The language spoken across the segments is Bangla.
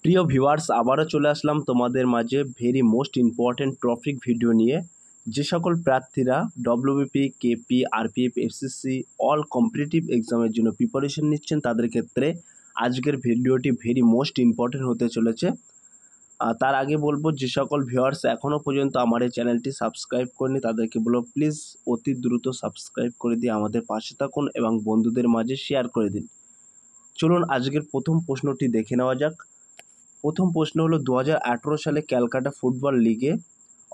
প্রিয় ভিউয়ার্স, আবারও চলে আসলাম তোমাদের মাঝে very most important topic video নিয়ে। যে সকল প্রার্থীরা WBP, KP, RPF, SSC all competitive এক্সামের জন্য প্রিপারেশন নিচ্ছেন তাদের ক্ষেত্রে আজকের ভিডিওটি ভেরি মোস্ট ইম্পর্ট্যান্ট হতে চলেছে। তার আগে বলবো, যে সকল ভিউয়ার্স এখনও পর্যন্ত আমার এই চ্যানেলটি সাবস্ক্রাইব করেনি তাদেরকে বলবো প্লিজ অতি দ্রুত সাবস্ক্রাইব করে দিয়ে আমাদের পাশে থাকুন এবং বন্ধুদের মাঝে শেয়ার করে দিন। চলুন আজকের প্রথম প্রশ্নটি দেখে নেওয়া যাক। প্রথম প্রশ্ন হলো 2018 সালে ক্যালকাটা ফুটবল লিগে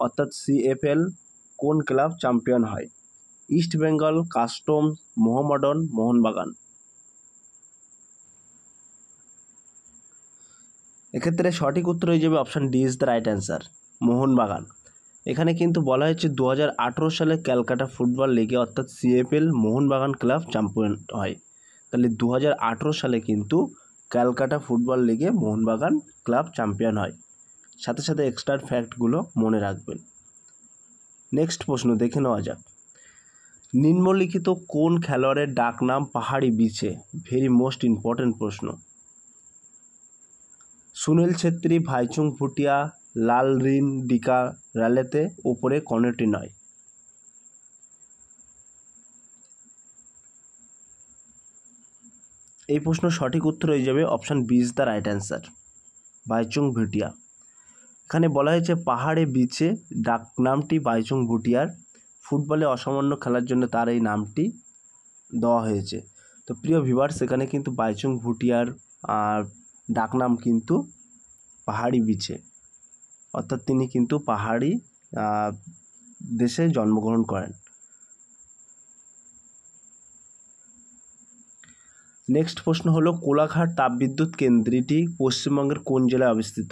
অর্থাৎ সিএফএল কোন ক্লাব চ্যাম্পিয়ন হয়? East Bengal, customs, Mohammedan, Mohun Bagan. এক্ষেত্রে সঠিক উত্তর হয়ে যাবে option D is the right answer, Mohun Bagan. এখানে কিন্তু বলা হয়েছে 2018 সালে ক্যালকাটা ফুটবল লিগে অর্থাৎ সিএফএল মোহনবাগান ক্লাব চ্যাম্পিয়ন হয়। তাহলে 2018 সালে কিন্তু ক্যালকাটা ফুটবল লিগে মোহনবাগান ক্লাব চ্যাম্পিয়ন হয়। সাথে সাথে এক্সট্রা ফ্যাক্টগুলো মনে রাখবেন। নেক্সট প্রশ্ন দেখে নেওয়া যাক। নিম্নলিখিত কোন খেলোয়াড়ের ডাকনাম পাহাড়ি বিছে? ভেরি মোস্ট ইম্পর্ট্যান্ট প্রশ্ন। সুনীল ছেত্রী, ভাইচুং ভুটিয়া, লালরিন ডিকা রালেতে ওপরে কোনটি নয়? এই প্রশ্ন সঠিক উত্তর হয়ে যাবে option B is the right answer, Bhaichung Bhutia. এখানে বলা হয়েছে পাহাড়ে বিছে ডাকনামটি ভাইচুং ভুটিয়ার, ফুটবলে অসামান্য খেলার জন্য তার এই নামটি দেওয়া হয়েছে। তো প্রিয় ভিউয়ার্স, এখানে কিন্তু ভাইচুং ভুটিয়ার ডাকনাম কিন্তু পাহাড়ি বিছে, অর্থাৎ তিনি কিন্তু পাহাড়ি দেশে জন্মগ্রহণ করেন। নেক্সট প্রশ্ন হলো কোলাঘাট তাপবিদ্যুৎ কেন্দ্রটি পশ্চিমবঙ্গের কোন জেলায় অবস্থিত?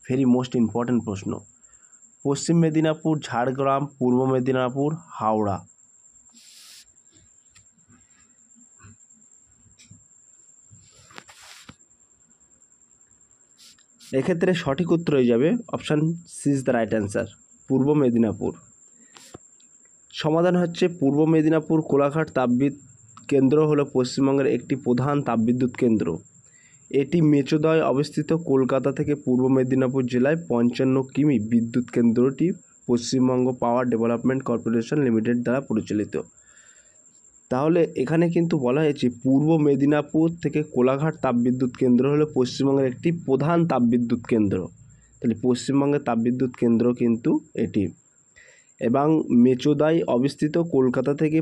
ভেরি মোস্ট ইম্পর্ট্যান্ট প্রশ্ন। পশ্চিম মেদিনীপুর, ঝাড়গ্রাম, পূর্ব মেদিনীপুর, হাওড়া। এক্ষেত্রে সঠিক উত্তর হয়ে যাবে option C is the right answer, Purba Medinipur. সমাধান হচ্ছে পূর্ব মেদিনীপুর কোলাঘাট তাপবিদ্যুৎ কেন্দ্র হলো পশ্চিমবঙ্গের একটি প্রধান তাপবিদ্যুৎ কেন্দ্র। এটি মেচোদয় অবস্থিত। কলকাতা থেকে পূর্ব মেদিনীপুর জেলায় 55 কিমি। বিদ্যুৎ কেন্দ্রটি Paschimbanga power development corporation limited দ্বারা পরিচালিত। তাহলে এখানে কিন্তু বলা হয়েছে পূর্ব মেদিনীপুর থেকে কোলাঘাট তাপবিদ্যুৎ কেন্দ্র হলো পশ্চিমবঙ্গের একটি প্রধান তাপবিদ্যুৎ কেন্দ্র। তাহলে পশ্চিমবঙ্গের তাপবিদ্যুৎ কেন্দ্র কিন্তু এটি, এবং মেচোদায় অবস্থিত। কলকাতা থেকে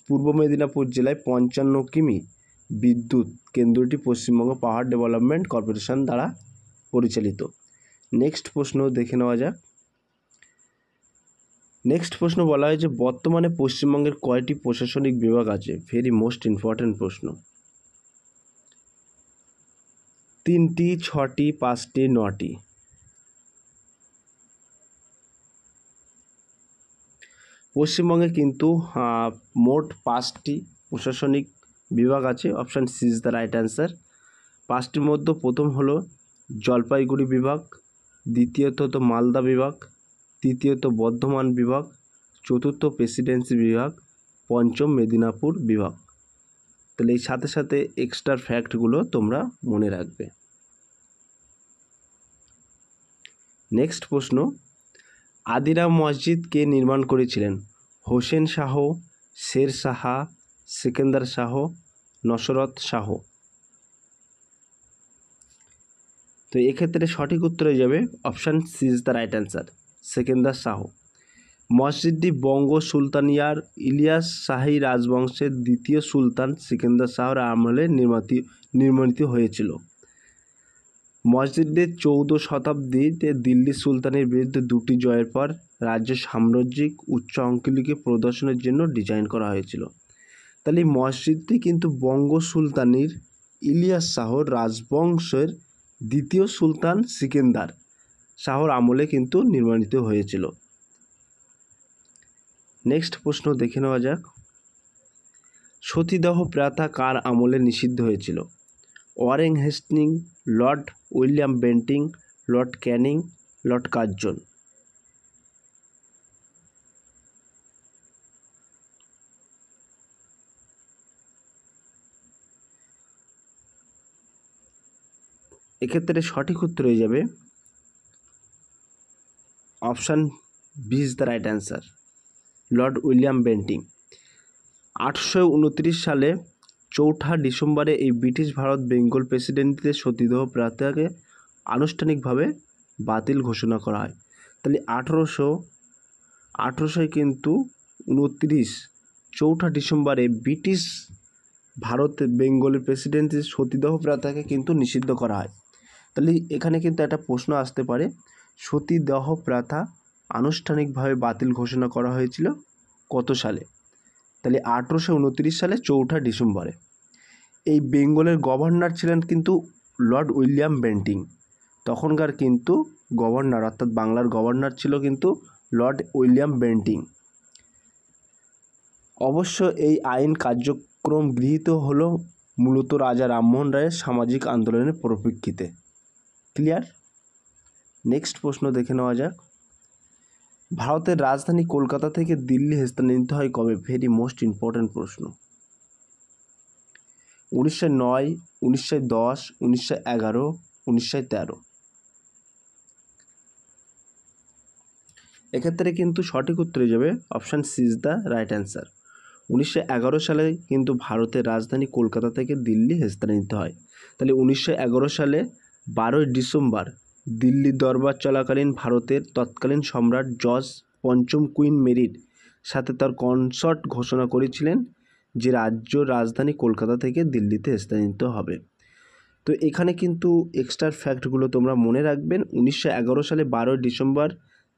পূর্ব মেদিনীপুর জেলায় 55 কিমি। বিদ্যুৎ কেন্দ্রটি পশ্চিমবঙ্গ পাওয়ার ডেভেলপমেন্ট কর্পোরেশন দ্বারা পরিচালিত। নেক্সট প্রশ্ন দেখে নেওয়া যাক। নেক্সট প্রশ্ন বলা হয়েছে বর্তমানে পশ্চিমবঙ্গের কয়টি প্রশাসনিক বিভাগ আছে? ভেরি মোস্ট ইম্পর্ট্যান্ট প্রশ্ন। 3টি, 6টি, 5টি, 9টি। পশ্চিমবঙ্গে কিন্তু মোট 5টি প্রশাসনিক বিভাগ আছে। Option C is the right answer. 5টির মধ্যে প্রথম হলো জলপাইগুড়ি বিভাগ, দ্বিতীয়ত হতো মালদা বিভাগ, তৃতীয়ত বর্ধমান বিভাগ, চতুর্থ প্রেসিডেন্সি বিভাগ, পঞ্চম মেদিনীপুর বিভাগ। তাহলে এই সাথে সাথে এক্সট্রা ফ্যাক্টগুলো তোমরা মনে রাখবে। নেক্সট প্রশ্ন, আদিরা মসজিদ কে নির্মাণ করেছিলেন? হোসেন শাহ, শের শাহ, সিকান্দার শাহ, নসরত শাহ। তো এক্ষেত্রে সঠিক উত্তর হয়ে যাবে option C is the right answer, Sikandar Shah. মসজিদটি বঙ্গ সুলতানিয়ার ইলিয়াস শাহী রাজবংশের দ্বিতীয় সুলতান সিকান্দার শাহর আমলে নির্মিত হয়েছিল। মসজিদটি 14 শতাব্দীতে দিল্লি সুলতানের বিরুদ্ধে 2টি জয়ের পর রাজ্যের সাম্রাজ্যিক উচ্চ অঙ্কগুলিকে প্রদর্শনের জন্য ডিজাইন করা হয়েছিল। তাহলে এই মসজিদটি কিন্তু বঙ্গ সুলতানির ইলিয়াস শাহর রাজবংশের দ্বিতীয় সুলতান সিকান্দার শাহর আমলে কিন্তু নির্মিত হয়েছিল। নেক্সট প্রশ্ন দেখে নেওয়া যাক। সতীদাহ প্রথা কার আমলে নিষিদ্ধ হয়েছিল? Warren Hastings, Lord William Bentinck, Lord Canning, Lord Curzon. এক্ষেত্রে সঠিক উত্তর হয়ে যাবে option B is the right answer, Lord William Bentinck. 1829 সালে 4 ডিসেম্বরে এই ব্রিটিশ ভারত বেঙ্গল প্রেসিডেন্সিতে সতীদাহ প্রথাকে আনুষ্ঠানিকভাবে বাতিল ঘোষণা করা হয়। তাহলে 1800 কিন্তু 4 ডিসেম্বরে ব্রিটিশ ভারত বেঙ্গলের প্রেসিডেন্সির সতীদাহ প্রথাকে কিন্তু নিষিদ্ধ করা হয়। তাহলে এখানে কিন্তু একটা প্রশ্ন আসতে পারে, সতীদাহ প্রথা আনুষ্ঠানিকভাবে বাতিল ঘোষণা করা হয়েছিল কত সালে? তাহলে 1829 সালে 4 ডিসেম্বরে। এই বেঙ্গলের গভর্নর ছিলেন কিন্তু লর্ড উইলিয়াম বেন্টিং। তখনকার কিন্তু গভর্নর অর্থাৎ বাংলার গভর্নর ছিল কিন্তু লর্ড উইলিয়াম বেন্টিং। অবশ্য এই আইন কার্যক্রম গৃহীত হলো মূলত রাজা রামমোহন রায়ের সামাজিক আন্দোলনের পরিপ্রেক্ষিতে। ক্লিয়ার? নেক্সট প্রশ্ন দেখে নেওয়া যাক। ভারতের রাজধানী কলকাতা থেকে দিল্লি স্থানান্তরিত হয় কবে? ভেরি মোস্ট ইম্পর্ট্যান্ট প্রশ্ন। 1909, 1910, 1911, 1913। এক্ষেত্রে কিন্তু সঠিক উত্তর হয়ে যাবে option C is the right answer. 1911 সালে কিন্তু ভারতের রাজধানী কলকাতা থেকে দিল্লি স্থানান্তরিত হয়। তাহলে 1911 সালে 12 ডিসেম্বর দিল্লি দরবার চলাকালীন ভারতের তৎকালীন সম্রাট জর্জ পঞ্চম কুইন মেরির সাথে তার কনসর্ট ঘোষণা করেছিলেন যে রাজ্য রাজধানী কলকাতা থেকে দিল্লিতে স্থানান্তরিত হবে। তো এখানে কিন্তু এক্সট্রা ফ্যাক্টগুলো তোমরা মনে রাখবেন। 1911 সালে 12 ডিসেম্বর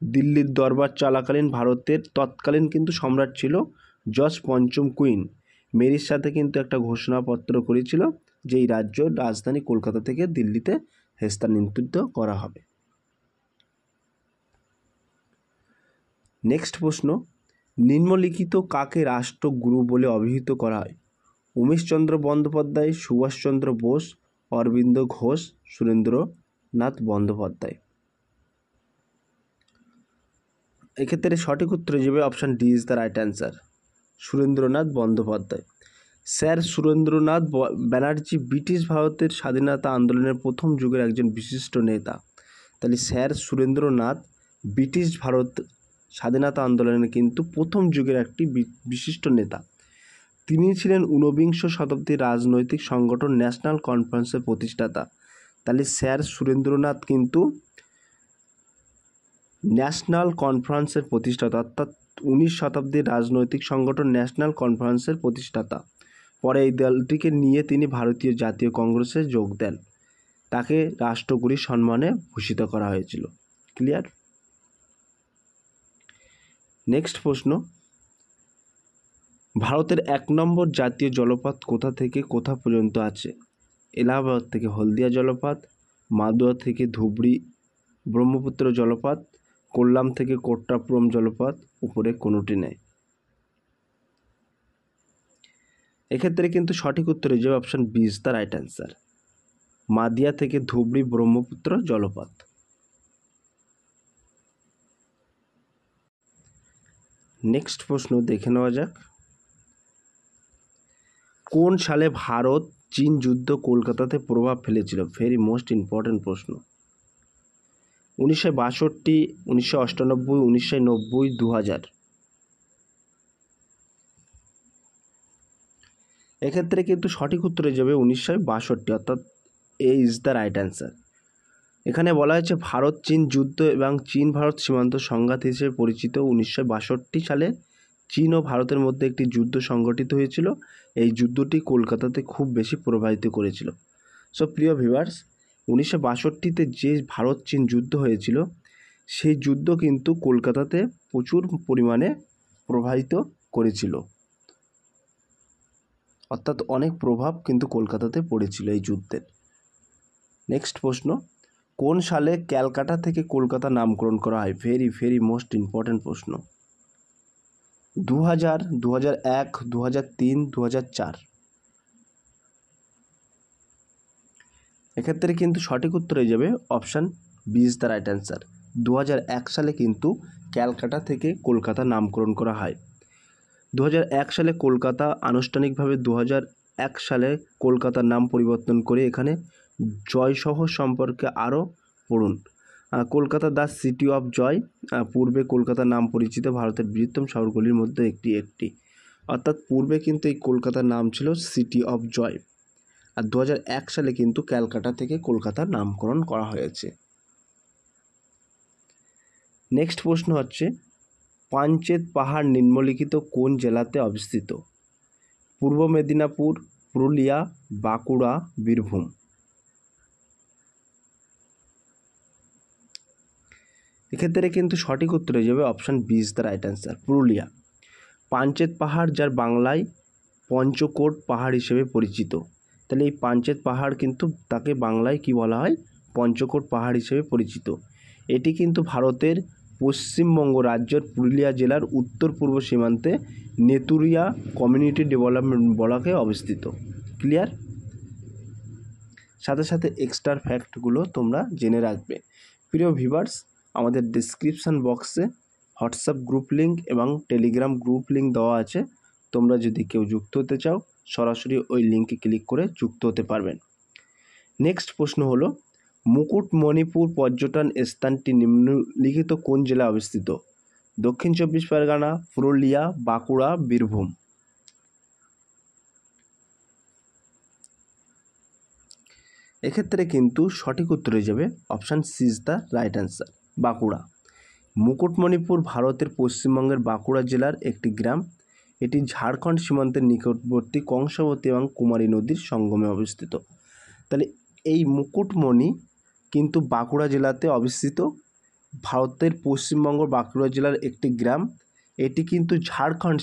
দিল্লির দরবার চলাকালীন ভারতের তৎকালীন কিন্তু সম্রাট ছিল জর্জ পঞ্চম কুইন মেরির সাথে কিন্তু একটা ঘোষণাপত্র করেছিল যে এই রাজ্য রাজধানী কলকাতা থেকে দিল্লিতে স্থানান্তরিত করা হবে। নেক্সট প্রশ্ন, নিম্নলিখিত কাকে রাষ্ট্রগুরু বলে অভিহিত করা হয়? উমেশচন্দ্র বন্দ্যোপাধ্যায়, সুভাষচন্দ্র বোস, অরবিন্দ ঘোষ, সুরেন্দ্রনাথ বন্দ্যোপাধ্যায়। এক্ষেত্রে সঠিক উত্তর হয়ে যাবে option D is the right answer, Surendranath Bandyopadhyay. Sir Surendranath Banerjee British ভারতের স্বাধীনতা আন্দোলনের প্রথম যুগের একজন বিশিষ্ট নেতা। তাহলে স্যার সুরেন্দ্রনাথ ব্রিটিশ ভারত স্বাধীনতা আন্দোলনের কিন্তু প্রথম যুগের একটি বিশিষ্ট নেতা। তিনি ছিলেন 19বিংশ শতাব্দীর রাজনৈতিক সংগঠন ন্যাশনাল কনফারেন্সের প্রতিষ্ঠাতা। তাহলে স্যার সুরেন্দ্রনাথ কিন্তু ন্যাশনাল কনফারেন্সের প্রতিষ্ঠাতা অর্থাৎ 19 শতাব্দীর রাজনৈতিক সংগঠন ন্যাশনাল কনফারেন্সের প্রতিষ্ঠাতা। পরে এই দলটিকে নিয়ে তিনি ভারতীয় জাতীয় কংগ্রেসে যোগ দেন। তাকে রাষ্ট্রগুরুর সম্মানে ভূষিত করা হয়েছিল। ক্লিয়ার? নেক্সট প্রশ্ন, ভারতের 1 নম্বর জাতীয় জলপথ কোথা থেকে কোথা পর্যন্ত আছে? এলাহাবাদ থেকে হলদিয়া জলপথ, মাদুয়া থেকে ধুবড়ি ব্রহ্মপুত্র জলপথ, কোল্লাম থেকে কোট্টাপুরম জলপথ, উপরে কোনোটি নেই। এক্ষেত্রে কিন্তু সঠিক উত্তর হয়ে যাবে option B is the right answer, মাদিয়া থেকে ধুবড়ি ব্রহ্মপুত্র জলপথ। নেক্সট প্রশ্ন দেখে নেওয়া যাক। কোন সালে ভারত চীন যুদ্ধ কলকাতাতে প্রভাব ফেলেছিল? ভেরি মোস্ট ইম্পর্ট্যান্ট প্রশ্ন। 1962, 1998, 1990, 2000। এক্ষেত্রে কিন্তু সঠিক উত্তর হয়ে যাবে 1962, অর্থাৎ এ ইজ দ্য রাইট অ্যান্সার। এখানে বলা হয়েছে ভারত চীন যুদ্ধ এবং চীন ভারত সীমান্ত সংঘাত হিসেবে পরিচিত 1962 সালে চীন ও ভারতের মধ্যে একটি যুদ্ধ সংঘটিত হয়েছিল। এই যুদ্ধটি কলকাতাতে খুব বেশি প্রভাবিত করেছিল। সো প্রিয় ভিউয়ার্স, 1962-তে যে ভারত চীন যুদ্ধ হয়েছিল সেই যুদ্ধ কিন্তু কলকাতাতে প্রচুর পরিমাণে প্রভাবিত করেছিল, অর্থাৎ অনেক প্রভাব কিন্তু কলকাতাতে পড়েছিল এই যুদ্ধের। নেক্সট প্রশ্ন, কোন সালে ক্যালকাটা থেকে কলকাতা নামকরণ করা হয়? ভেরি মোস্ট ইম্পর্ট্যান্ট প্রশ্ন। 2000, 2001, 2003, 2004। এক্ষেত্রে কিন্তু সঠিক উত্তর হয়ে যাবে option B is the right answer. 2001 সালে কিন্তু ক্যালকাটা থেকে কলকাতা নামকরণ করা হয়। 2001 সালে কলকাতা আনুষ্ঠানিকভাবে 2001 সালে কলকাতার নাম পরিবর্তন করে এখানে জয় শহর সম্পর্কে আরও পড়ুন। Kolkata the city of joy, পূর্বে কলকাতার নাম পরিচিত ভারতের বৃহত্তম শহরগুলির মধ্যে একটি। অর্থাৎ পূর্বে কিন্তু এই কলকাতার নাম ছিল সিটি অফ জয়, আর 2001 সালে কিন্তু ক্যালকাটা থেকে কলকাতার নামকরণ করা হয়েছে। নেক্সট প্রশ্ন হচ্ছে, পাঞ্চেত পাহাড় নিম্নলিখিত কোন জেলাতে অবস্থিত? পূর্ব মেদিনীপুর, পুরুলিয়া, বাঁকুড়া, বীরভূম। এক্ষেত্রে কিন্তু সঠিক উত্তর হয়ে যাবে option B is the right answer, Purulia. Panchet পাহাড় যার বাংলায় পঞ্চকোট পাহাড় হিসেবে পরিচিত, তাহলে এই পাঞ্চেত পাহাড় কিন্তু তাকে বাংলায় কি বলা হয়? পঞ্চকোট পাহাড় হিসেবে পরিচিত। এটি কিন্তু ভারতের পশ্চিমবঙ্গ রাজ্যের পুরুলিয়া জেলার উত্তর পূর্ব সীমান্তে নেতুরিয়া কমিউনিটি ডেভেলপমেন্ট ব্লকে অবস্থিত। ক্লিয়ার? সাথে সাথে এক্সট্রা ফ্যাক্টগুলো তোমরা জেনে রাখবে। প্রিয় ভিউয়ার্স, আমাদের ডেসক্রিপশান বক্সে হোয়াটসঅ্যাপ গ্রুপ লিঙ্ক এবং টেলিগ্রাম গ্রুপ লিঙ্ক দেওয়া আছে। তোমরা যদি কেউ যুক্ত হতে চাও সরাসরি ওই লিঙ্কে ক্লিক করে যুক্ত হতে পারবেন। নেক্সট প্রশ্ন হলো, মুকুটমণিপুর পর্যটন স্থানটি নিম্নলিখিত কোন জেলায় অবস্থিত? দক্ষিণ চব্বিশ পরগনা, পুরুলিয়া, বাঁকুড়া, বীরভূম। এক্ষেত্রে কিন্তু সঠিক উত্তর হয়ে যাবে option C is the right answer, Bankura. Mukutmanipur ভারতের পশ্চিমবঙ্গের বাঁকুড়া জেলার একটি গ্রাম। এটি ঝাড়খণ্ড সীমান্তের নিকটবর্তী কংসাবতী এবং কুমারী নদীর সঙ্গমে অবস্থিত। তাহলে এই মুকুটমণি কিন্তু বাঁকুড়া জেলাতে অবস্থিত, ভারতের পশ্চিমবঙ্গ বাঁকুড়া জেলার একটি গ্রাম। এটি কিন্তু ঝাড়খণ্ড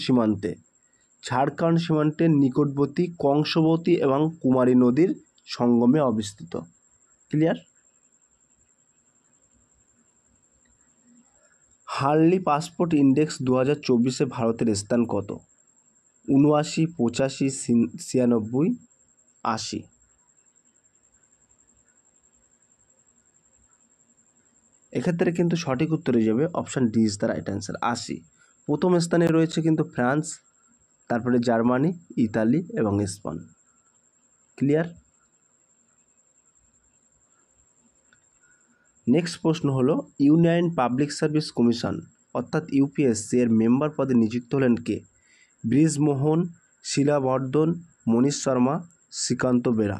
সীমান্তের নিকটবর্তী কংসাবতী এবং কুমারী নদীর সঙ্গমে অবস্থিত। ক্লিয়ার? হার্লি পাসপোর্ট ইন্ডেক্স 2024-এ ভারতের স্থান কত? 79, 85, 96, 80। এক্ষেত্রে কিন্তু সঠিক উত্তর হয়ে যাবে option D is the right answer, 80। প্রথম স্থানে রয়েছে কিন্তু ফ্রান্স, তারপরে জার্মানি, ইতালি এবং স্পেন। ক্লিয়ার? নেক্সট প্রশ্ন হলো, ইউনিয়ন পাবলিক সার্ভিস কমিশন অর্থাৎ ইউপিএসসি এর মেম্বার পদে নিযুক্ত হলেন কে? ব্রিজমোহন, শিলা বর্ধন, মনীষ শর্মা, শ্রীকান্ত বেরা।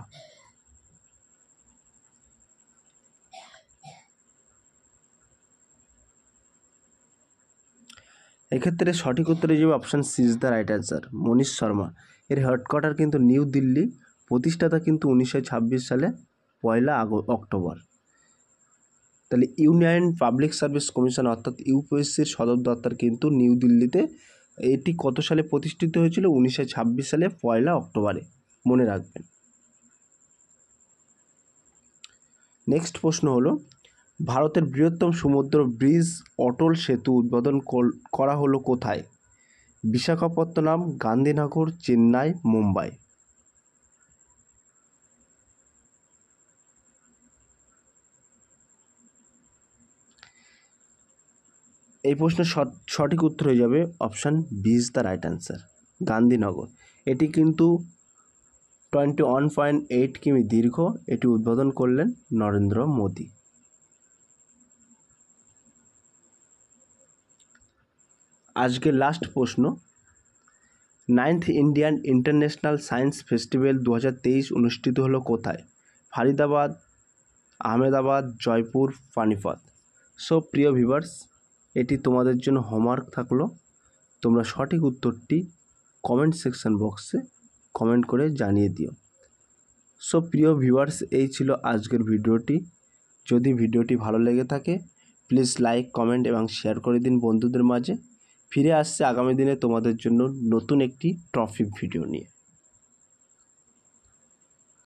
এক্ষেত্রে সঠিক উত্তর হয়ে যাবে option C is the right answer, Manish Sharma. এর হেডকোয়ার্টার কিন্তু নিউ দিল্লি, প্রতিষ্ঠাতা কিন্তু 1926 সালে 1 অক্টোবর। তাহলে ইউনিয়ন পাবলিক সার্ভিস কমিশন অর্থাৎ ইউপিএসসির সদর দপ্তর কিন্তু নিউ দিল্লিতে। এটি কত সালে প্রতিষ্ঠিত হয়েছিল? 1926 সালে 1 অক্টোবরে, মনে রাখবেন। নেক্সট প্রশ্ন হলো, ভারতের বৃহত্তম সমুদ্র ব্রিজ অটল সেতু উদ্বোধন করা হলো কোথায়? বিশাখাপত্তনম, গান্ধীনগর, চেন্নাই, মুম্বাই। এই প্রশ্নের সঠিক উত্তর হয়ে যাবে option B is the right answer, Gandhinagar. এটি কিন্তু 21.8 কিমি দীর্ঘ। এটি উদ্বোধন করলেন নরেন্দ্র মোদী। আজকে লাস্ট প্রশ্ন, 9th Indian international science festival 2023 অনুষ্ঠিত হলো কোথায়? ফরিদাবাদ, আহমেদাবাদ, জয়পুর, পানিপথ। সো প্রিয় ভিউয়ার্স, এটি তোমাদের জন্য হোমওয়ার্ক থাকলো। তোমরা সঠিক উত্তরটি কমেন্ট সেকশন বক্সে কমেন্ট করে জানিয়ে দিও। সো প্রিয় ভিউয়ার্স, এই ছিল আজকের ভিডিওটি। যদি ভিডিওটি ভালো লেগে থাকে প্লিজ লাইক, কমেন্ট এবং শেয়ার করে দিন বন্ধুদের মাঝে। ফিরে আসছে আগামী দিনে তোমাদের জন্য নতুন একটি টপিক ভিডিও নিয়ে।